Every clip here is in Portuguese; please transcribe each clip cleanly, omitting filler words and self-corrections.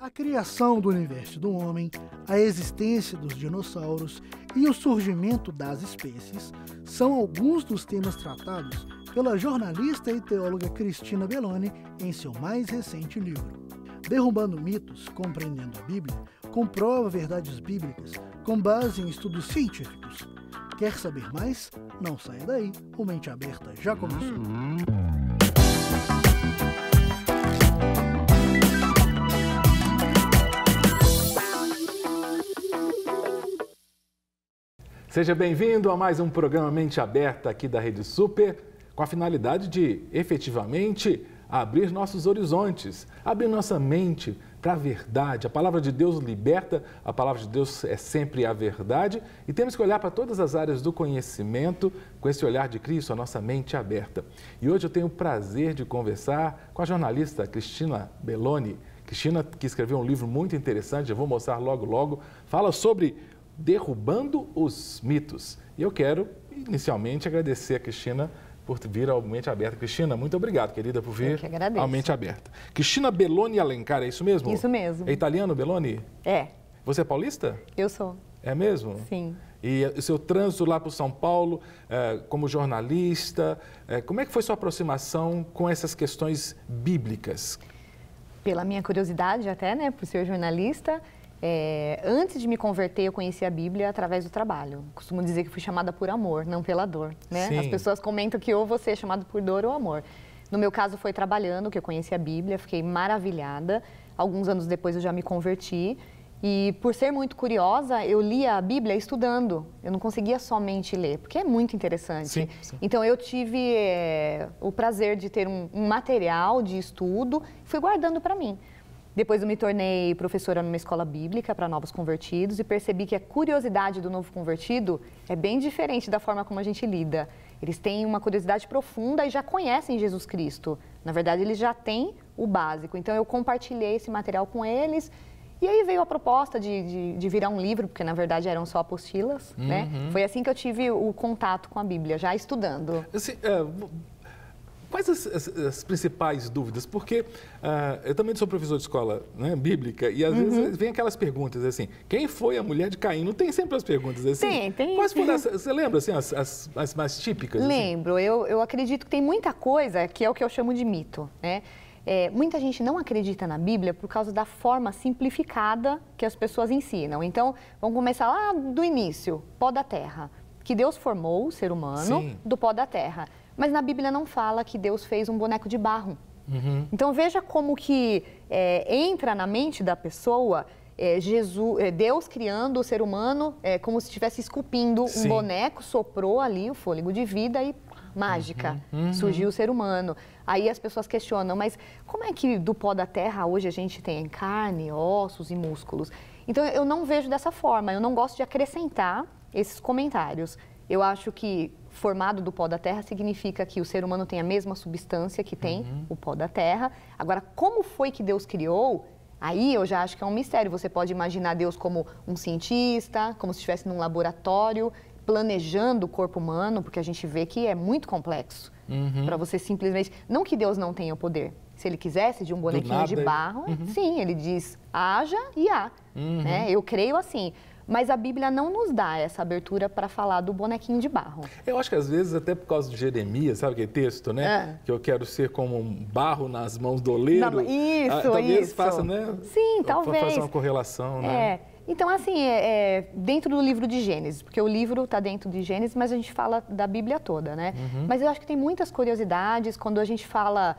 A criação do universo do homem, a existência dos dinossauros e o surgimento das espécies são alguns dos temas tratados pela jornalista e teóloga Cristina Belloni em seu mais recente livro. Derrubando mitos, compreendendo a Bíblia, comprova verdades bíblicas com base em estudos científicos. Quer saber mais? Não saia daí, o Mente Aberta já começou. Seja bem-vindo a mais um programa Mente Aberta aqui da Rede Super, com a finalidade de, efetivamente, abrir nossos horizontes, abrir nossa mente para a verdade. A palavra de Deus liberta, a palavra de Deus é sempre a verdade e temos que olhar para todas as áreas do conhecimento com esse olhar de Cristo, a nossa mente aberta. E hoje eu tenho o prazer de conversar com a jornalista Cristina Belloni. Cristina, que escreveu um livro muito interessante, eu vou mostrar logo, fala sobre derrubando os mitos. E eu quero, inicialmente, agradecer a Cristina por vir ao Mente Aberta. Cristina, muito obrigado, querida, por vir ao Mente Aberta. Cristina Belloni Alencar, é isso mesmo? Isso mesmo. É italiano, Belloni? É. Você é paulista? Eu sou. É mesmo? Sim. E o seu trânsito lá para o São Paulo, como jornalista, como é que foi sua aproximação com essas questões bíblicas? Pela minha curiosidade até, né, por ser jornalista, antes de me converter, eu conheci a Bíblia através do trabalho. Costumo dizer que fui chamada por amor, não pela dor, né? Sim. As pessoas comentam que ou você é chamado por dor ou amor. No meu caso, foi trabalhando que eu conheci a Bíblia, fiquei maravilhada. Alguns anos depois eu já me converti e, por ser muito curiosa, eu lia a Bíblia estudando. Eu não conseguia somente ler, porque é muito interessante. Sim. Então, eu tive o prazer de ter um material de estudo e fui guardando para mim. Depois eu me tornei professora numa escola bíblica para novos convertidos e percebi que a curiosidade do novo convertido é bem diferente da forma como a gente lida. Eles têm uma curiosidade profunda e já conhecem Jesus Cristo. Na verdade, eles já têm o básico. Então, eu compartilhei esse material com eles e aí veio a proposta de virar um livro, porque na verdade eram só apostilas, né? Foi assim que eu tive o contato com a Bíblia, já estudando. Assim, quais as principais dúvidas? Porque eu também sou professor de escola, né, bíblica e às vezes vem aquelas perguntas assim, quem foi a mulher de Caim? Não tem sempre as perguntas assim? Tem. Quais foram você lembra assim, as mais típicas? Lembro, assim? Eu acredito que tem muita coisa que é o que eu chamo de mito, né? Muita gente não acredita na Bíblia por causa da forma simplificada que as pessoas ensinam. Então, vamos começar lá do início, pó da terra, que Deus formou o ser humano do pó da terra. Mas na Bíblia não fala que Deus fez um boneco de barro. Então veja como que entra na mente da pessoa Deus criando o ser humano como se estivesse esculpindo um boneco, soprou ali o fôlego de vida e mágica, surgiu o ser humano. Aí as pessoas questionam, mas como é que do pó da terra hoje a gente tem carne, ossos e músculos? Então eu não vejo dessa forma, eu não gosto de acrescentar esses comentários. Eu acho que formado do pó da terra significa que o ser humano tem a mesma substância que tem o pó da terra. Agora, como foi que Deus criou? Aí eu já acho que é um mistério. Você pode imaginar Deus como um cientista, como se estivesse num laboratório, planejando o corpo humano, porque a gente vê que é muito complexo. Para você simplesmente... Não que Deus não tenha o poder. Se ele quisesse de um bonequinho de barro, sim, ele diz haja e há. Né? Eu creio assim. Mas a Bíblia não nos dá essa abertura para falar do bonequinho de barro. Eu acho que às vezes, até por causa de Jeremias, sabe aquele texto, né? Que eu quero ser como um barro nas mãos do oleiro. Isso. Talvez faça, né? Sim, talvez. Faça uma correlação, né? Então, assim, dentro do livro de Gênesis, porque o livro está dentro de Gênesis, mas a gente fala da Bíblia toda, né? Mas eu acho que tem muitas curiosidades quando a gente fala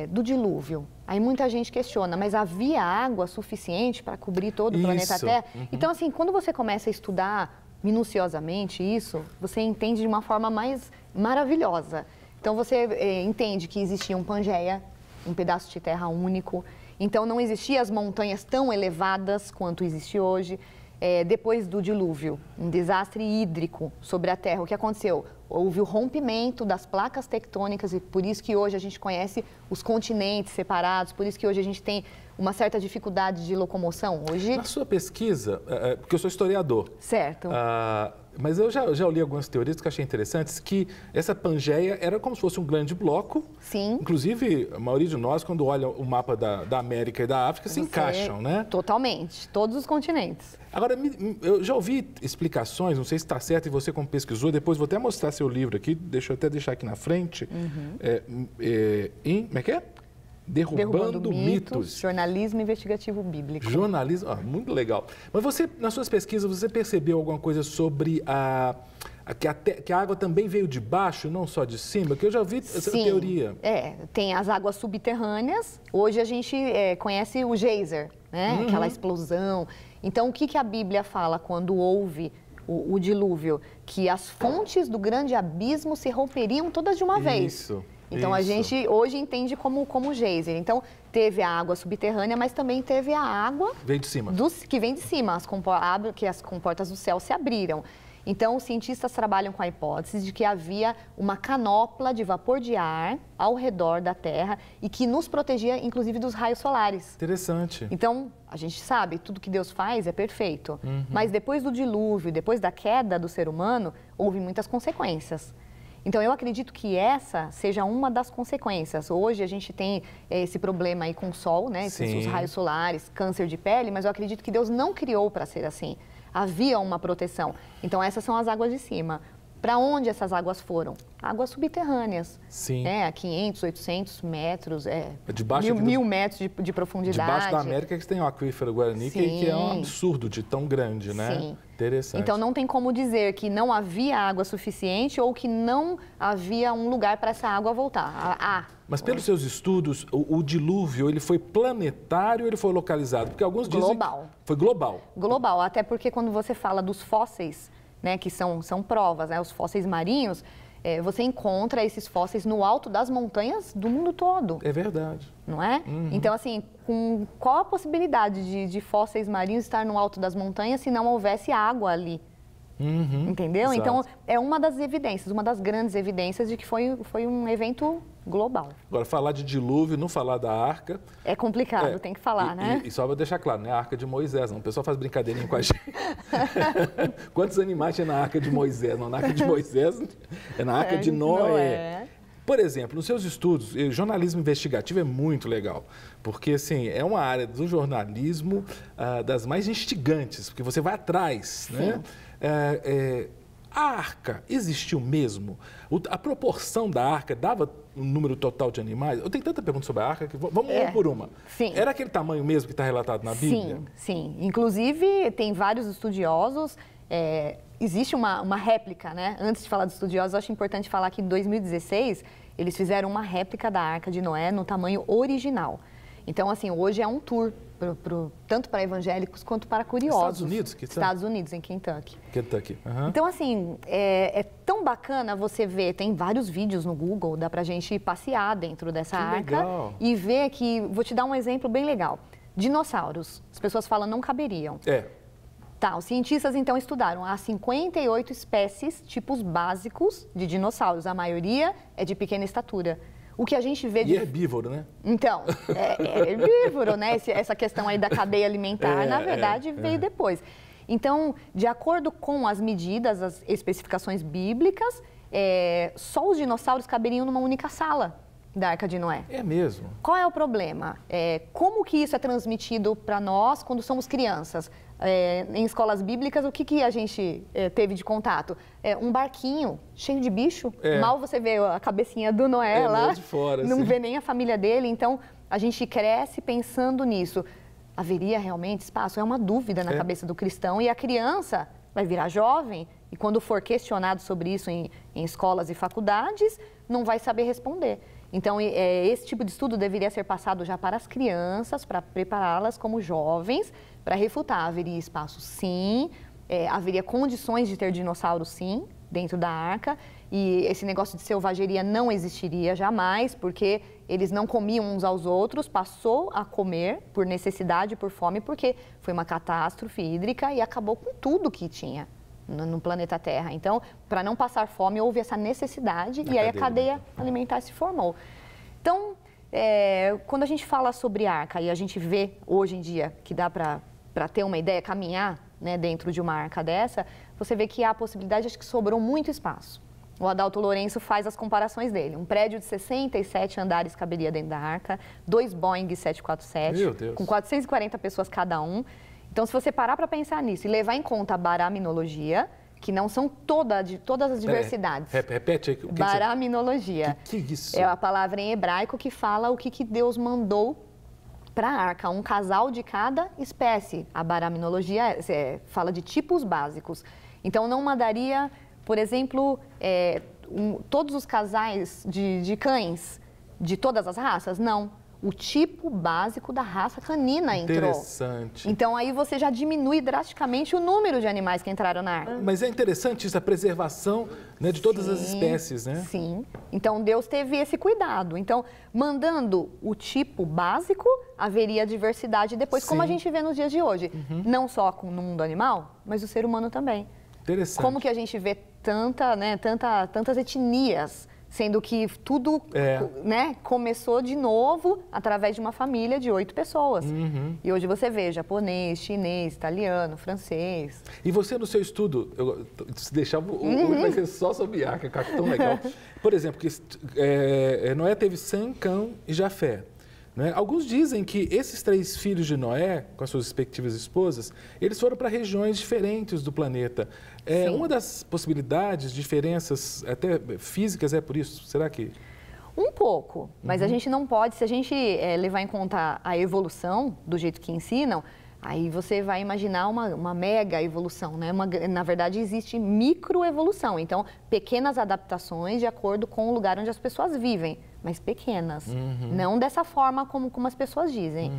do dilúvio. Aí muita gente questiona, mas havia água suficiente para cobrir todo o planeta Terra? Então, assim, quando você começa a estudar minuciosamente isso, você entende de uma forma mais maravilhosa. Então, você entende que existia um Pangeia, um pedaço de terra único. Então, não existiam as montanhas tão elevadas quanto existe hoje. Depois do dilúvio, um desastre hídrico sobre a Terra, o que aconteceu? Houve o rompimento das placas tectônicas e por isso que hoje a gente conhece os continentes separados, por isso que hoje a gente tem uma certa dificuldade de locomoção. Hoje... Na sua pesquisa, porque eu sou historiador. Certo. Mas eu já li algumas teorias que eu achei interessantes, que essa Pangeia era como se fosse um grande bloco. Sim. Inclusive, a maioria de nós, quando olha o mapa da América e da África, se encaixam, né? Totalmente. Todos os continentes. Agora, eu já ouvi explicações, não sei se está certo, e você como pesquisou, depois vou até mostrar seu livro aqui, deixa eu até deixar aqui na frente. Como é que é? Derrubando mitos. Jornalismo investigativo bíblico. Jornalismo, muito legal. Mas você, nas suas pesquisas, você percebeu alguma coisa sobre que a água também veio de baixo, não só de cima? Que eu já ouvi essa teoria. Tem as águas subterrâneas. Hoje a gente conhece o geyser, né? Aquela explosão. Então, o que a Bíblia fala quando houve o dilúvio? Que as fontes do grande abismo se romperiam todas de uma vez. Isso. Então, a gente hoje entende como geyser. Então, teve a água subterrânea, mas também teve a água... Vem de cima. Que vem de cima, que as comportas do céu se abriram. Então, os cientistas trabalham com a hipótese de que havia uma canopla de vapor de ar ao redor da Terra e que nos protegia, inclusive, dos raios solares. Interessante. Então, a gente sabe, tudo que Deus faz é perfeito. Mas depois do dilúvio, depois da queda do ser humano, houve muitas consequências. Então, eu acredito que essa seja uma das consequências. Hoje, a gente tem esse problema aí com o sol, né? Os raios solares, câncer de pele, mas eu acredito que Deus não criou para ser assim. Havia uma proteção. Então, essas são as águas de cima. Para onde essas águas foram? Águas subterrâneas. Sim. A 500, 800 metros, mil metros de profundidade. Debaixo da América que tem o aquífero Guarani, que é um absurdo de tão grande, né? Sim. Interessante. Então, não tem como dizer que não havia água suficiente ou que não havia um lugar para essa água voltar. Mas pelos seus estudos, o dilúvio, ele foi planetário ou ele foi localizado? Porque alguns dizem... Global. Foi global. Global, até porque quando você fala dos fósseis, né, que são provas, né, os fósseis marinhos, você encontra esses fósseis no alto das montanhas do mundo todo. É verdade. Não é? Então, assim, qual a possibilidade de fósseis marinhos estar no alto das montanhas se não houvesse água ali? Entendeu? Exato. Então, é uma das evidências, uma das grandes evidências de que foi um evento global. Agora, falar de dilúvio, não falar da arca... É complicado, tem que falar, né? E só para deixar claro, não é a arca de Moisés, não. O pessoal faz brincadeirinha com a gente. Quantos animais tinha na arca de Moisés? Não, na arca de Moisés é na arca de Noé. Por exemplo, nos seus estudos, jornalismo investigativo é muito legal, porque assim, é uma área do jornalismo das mais instigantes, porque você vai atrás, né? A arca existiu mesmo? A proporção da arca dava um número total de animais? Eu tenho tanta pergunta sobre a arca que vamos uma por uma. Sim. Era aquele tamanho mesmo que está relatado na Bíblia? Sim. Inclusive, tem vários estudiosos. Existe uma réplica, né? Antes de falar dos estudiosos, eu acho importante falar que em 2016 eles fizeram uma réplica da Arca de Noé no tamanho original. Então, assim, hoje é um tour, tanto para evangélicos quanto para curiosos. Estados Unidos? Estados Unidos, em Kentucky. Uhum. Então, assim, é tão bacana você ver, tem vários vídeos no Google, dá pra gente passear dentro dessa arca legal. E ver que, vou te dar um exemplo bem legal. Dinossauros, as pessoas falam não caberiam. Tá, os cientistas então estudaram as 58 espécies, tipos básicos de dinossauros. A maioria é de pequena estatura. O que a gente vê de... E é herbívoro, né? Então, é herbívoro, né? Essa questão aí da cadeia alimentar, na verdade, veio depois. Então, de acordo com as medidas, as especificações bíblicas, só os dinossauros caberiam numa única sala da Arca de Noé. É mesmo? Qual é o problema? Como que isso é transmitido para nós quando somos crianças? Em escolas bíblicas, o que a gente teve de contato? Um barquinho cheio de bicho. Mal você vê a cabecinha do Noé lá, de fora, não assim. vê nem a família dele. Então, a gente cresce pensando nisso. Haveria realmente espaço? É uma dúvida na cabeça do cristão. E a criança vai virar jovem e quando for questionado sobre isso em escolas e faculdades, não vai saber responder. Então, esse tipo de estudo deveria ser passado já para as crianças, para prepará-las como jovens, para refutar. Haveria espaço, sim, haveria condições de ter dinossauros, sim, dentro da arca. E esse negócio de selvageria não existiria jamais, porque eles não comiam uns aos outros, passou a comer por necessidade, por fome, porque foi uma catástrofe hídrica e acabou com tudo que tinha no planeta Terra. Então, para não passar fome, houve essa necessidade e aí a cadeia alimentar se formou. Então, quando a gente fala sobre arca e a gente vê hoje em dia que dá para ter uma ideia, caminhar, né, dentro de uma arca dessa, você vê que há a possibilidade de que sobrou muito espaço. O Adalto Lourenço faz as comparações dele. Um prédio de 67 andares caberia dentro da arca, 2 Boeing 747, com 440 pessoas cada um. Então, se você parar para pensar nisso e levar em conta a baraminologia, que não são todas as diversidades. Repete aí. Baraminologia. Que isso? É a palavra em hebraico que fala o que Deus mandou para a arca, um casal de cada espécie. A baraminologia fala de tipos básicos. Então, não mandaria, por exemplo, todos os casais de cães de todas as raças? Não. O tipo básico da raça canina entrou. Interessante. Então, aí você já diminui drasticamente o número de animais que entraram na arca. Mas é interessante isso, a preservação, né, de todas as espécies, né? Sim. Então, Deus teve esse cuidado. Então, mandando o tipo básico, haveria diversidade depois, como a gente vê nos dias de hoje. Não só no mundo animal, mas o ser humano também. Interessante. Como que a gente vê tantas etnias, sendo que tudo né, começou de novo através de uma família de 8 pessoas. E hoje você vê japonês, chinês, italiano, francês. E você no seu estudo, se deixar, hoje vai ser só sobre arca, que eu acho tão legal. Por exemplo, Noé teve Sem, Cã e Jafé. Né? Alguns dizem que esses 3 filhos de Noé, com as suas respectivas esposas, eles foram para regiões diferentes do planeta. Uma das possibilidades, diferenças até físicas, é por isso? Será que... Um pouco, mas a gente não pode, se a gente levar em conta a evolução, do jeito que ensinam, aí você vai imaginar uma mega evolução, né? Na verdade, existe microevolução, então pequenas adaptações de acordo com o lugar onde as pessoas vivem, mas pequenas, não dessa forma como as pessoas dizem.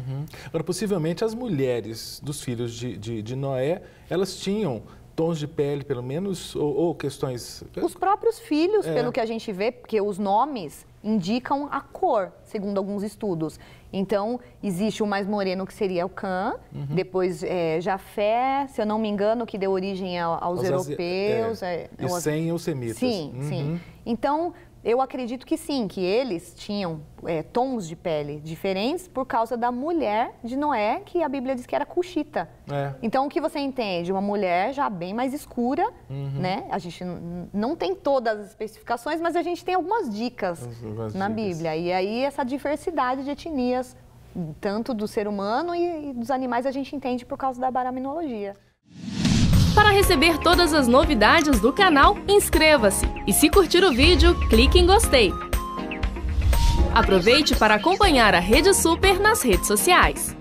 Agora, possivelmente as mulheres dos filhos de Noé, elas tinham tons de pele, pelo menos, ou questões... Os próprios filhos, pelo que a gente vê, porque os nomes indicam a cor, segundo alguns estudos. Então, existe o mais moreno, que seria o Cã, depois Jafé, se eu não me engano, que deu origem aos europeus. E Sem os semitas. Sim, sim. Então, eu acredito que sim, que eles tinham tons de pele diferentes por causa da mulher de Noé, que a Bíblia diz que era cuxita. Então, o que você entende? Uma mulher já bem mais escura, né? A gente não tem todas as especificações, mas a gente tem algumas dicas na Bíblia. E aí, essa diversidade de etnias, tanto do ser humano e dos animais, a gente entende por causa da baraminologia. Para receber todas as novidades do canal, inscreva-se e, se curtir o vídeo, clique em gostei. Aproveite para acompanhar a Rede Super nas redes sociais.